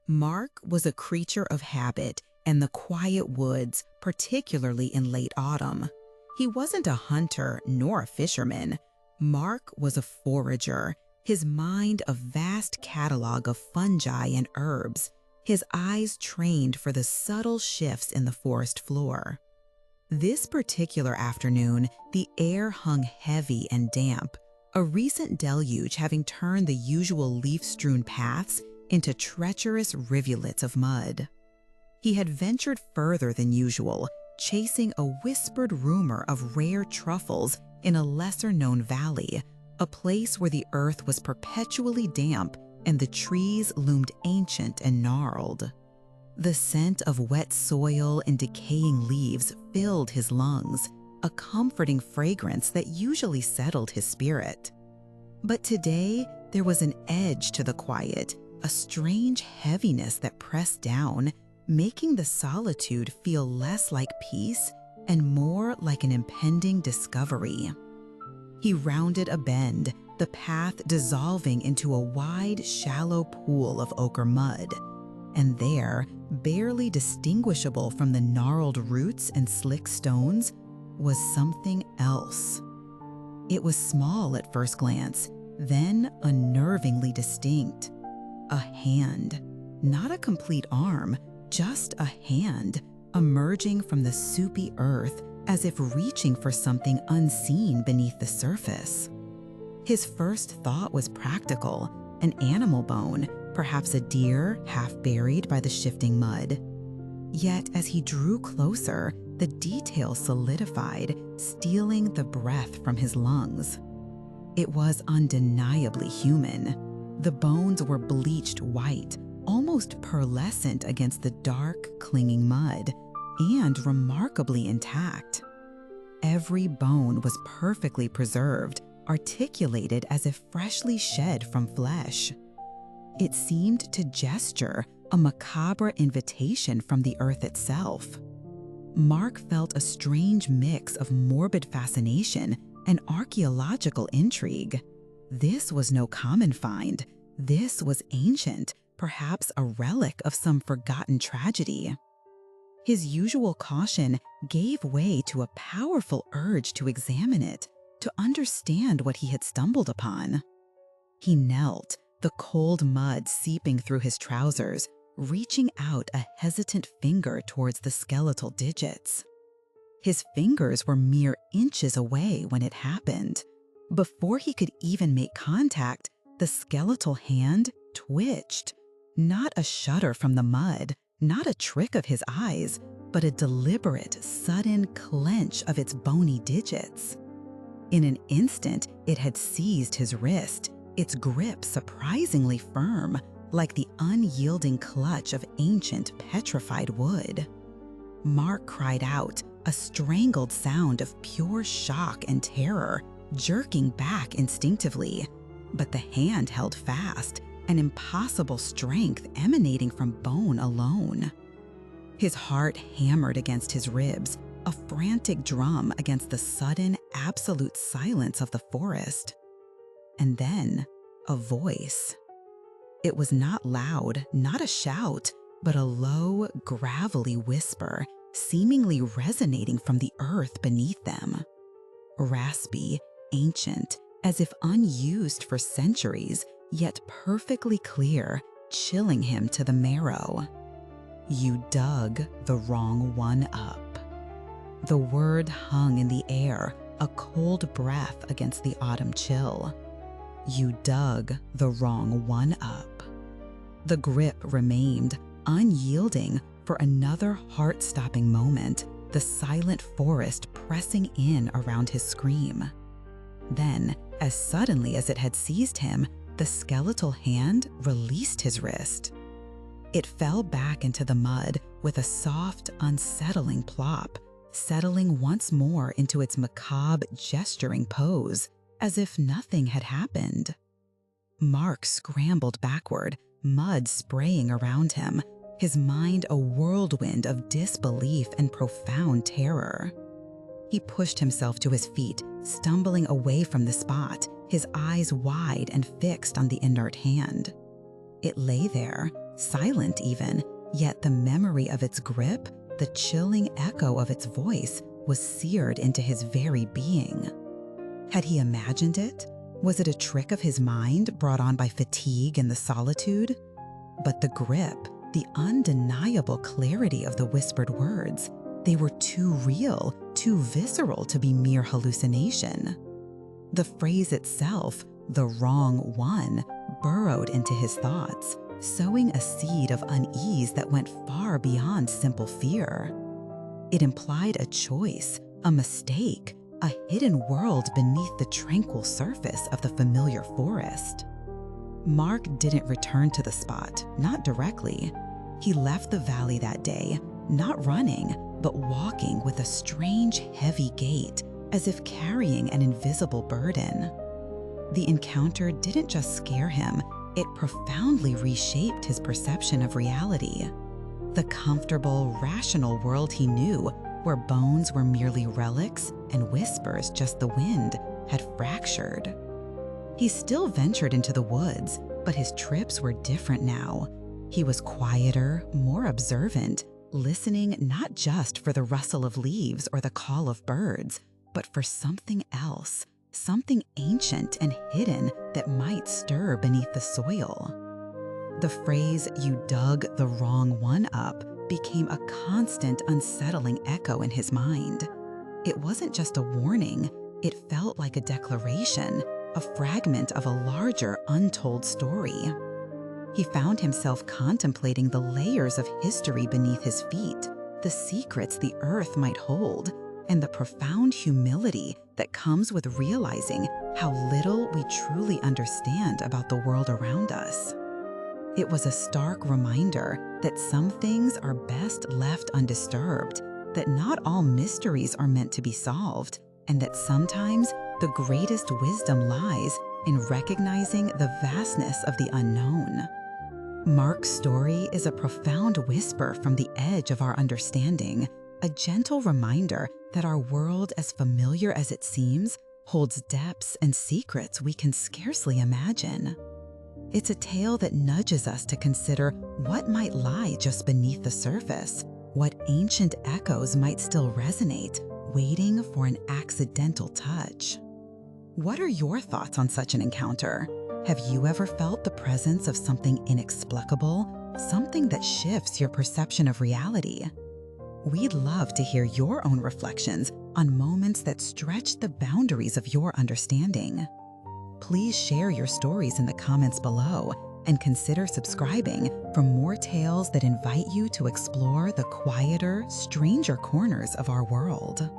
Mark was a creature of habit and the quiet woods, particularly in late autumn. He wasn't a hunter nor a fisherman. Mark was a forager, his mind a vast catalog of fungi and herbs, his eyes trained for the subtle shifts in the forest floor. This particular afternoon, the air hung heavy and damp, a recent deluge having turned the usual leaf-strewn paths into treacherous rivulets of mud. He had ventured further than usual, chasing a whispered rumor of rare truffles in a lesser-known valley, a place where the earth was perpetually damp and the trees loomed ancient and gnarled. The scent of wet soil and decaying leaves filled his lungs, a comforting fragrance that usually settled his spirit. But today, there was an edge to the quiet, a strange heaviness that pressed down, making the solitude feel less like peace and more like an impending discovery. He rounded a bend, the path dissolving into a wide, shallow pool of ochre mud. And there, barely distinguishable from the gnarled roots and slick stones, was something else. It was small at first glance, then unnervingly distinct. A hand, not a complete arm, just a hand, emerging from the soupy earth as if reaching for something unseen beneath the surface. His first thought was practical, an animal bone, perhaps a deer half buried by the shifting mud. Yet as he drew closer, the details solidified, stealing the breath from his lungs. It was undeniably human. The bones were bleached white, almost pearlescent against the dark, clinging mud, and remarkably intact. Every bone was perfectly preserved, articulated as if freshly shed from flesh. It seemed to gesture, a macabre invitation from the earth itself. Mark felt a strange mix of morbid fascination and archaeological intrigue. This was no common find. This was ancient, perhaps a relic of some forgotten tragedy. His usual caution gave way to a powerful urge to examine it, to understand what he had stumbled upon. He knelt, the cold mud seeping through his trousers, reaching out a hesitant finger towards the skeletal digits. His fingers were mere inches away when it happened. Before he could even make contact, the skeletal hand twitched. Not a shudder from the mud, not a trick of his eyes, but a deliberate, sudden clench of its bony digits. In an instant, it had seized his wrist, its grip surprisingly firm, like the unyielding clutch of ancient petrified wood. Mark cried out, a strangled sound of pure shock and terror, jerking back instinctively. But the hand held fast, an impossible strength emanating from bone alone. His heart hammered against his ribs, a frantic drum against the sudden, absolute silence of the forest. And then, a voice. It was not loud, not a shout, but a low, gravelly whisper, seemingly resonating from the earth beneath them. Raspy, ancient, as if unused for centuries, yet perfectly clear, chilling him to the marrow. You dug the wrong one up. The word hung in the air, a cold breath against the autumn chill. You dug the wrong one up. The grip remained, unyielding, for another heart-stopping moment, the silent forest pressing in around his scream. Then, as suddenly as it had seized him, the skeletal hand released his wrist. It fell back into the mud with a soft, unsettling plop, settling once more into its macabre, gesturing pose, as if nothing had happened. Mark scrambled backward, mud spraying around him, his mind a whirlwind of disbelief and profound terror. He pushed himself to his feet, stumbling away from the spot, his eyes wide and fixed on the inert hand. It lay there, silent even, yet the memory of its grip, the chilling echo of its voice, was seared into his very being. Had he imagined it? Was it a trick of his mind brought on by fatigue and the solitude? But the grip, the undeniable clarity of the whispered words, they were too real, too visceral to be mere hallucination. The phrase itself, "the wrong one," burrowed into his thoughts, sowing a seed of unease that went far beyond simple fear. It implied a choice, a mistake, a hidden world beneath the tranquil surface of the familiar forest. Mark didn't return to the spot, not directly. He left the valley that day, not running, but walking with a strange, heavy gait, as if carrying an invisible burden. The encounter didn't just scare him, it profoundly reshaped his perception of reality. The comfortable, rational world he knew, where bones were merely relics and whispers just the wind, had fractured. He still ventured into the woods, but his trips were different now. He was quieter, more observant, listening not just for the rustle of leaves or the call of birds, but for something else, something ancient and hidden that might stir beneath the soil. The phrase, "you dug the wrong one up," became a constant, unsettling echo in his mind. It wasn't just a warning, it felt like a declaration, a fragment of a larger, untold story. He found himself contemplating the layers of history beneath his feet, the secrets the earth might hold, and the profound humility that comes with realizing how little we truly understand about the world around us. It was a stark reminder that some things are best left undisturbed, that not all mysteries are meant to be solved, and that sometimes the greatest wisdom lies in recognizing the vastness of the unknown. Mark's story is a profound whisper from the edge of our understanding, a gentle reminder that our world, as familiar as it seems, holds depths and secrets we can scarcely imagine. It's a tale that nudges us to consider what might lie just beneath the surface, what ancient echoes might still resonate, waiting for an accidental touch. What are your thoughts on such an encounter? Have you ever felt the presence of something inexplicable, something that shifts your perception of reality? We'd love to hear your own reflections on moments that stretch the boundaries of your understanding. Please share your stories in the comments below and consider subscribing for more tales that invite you to explore the quieter, stranger corners of our world.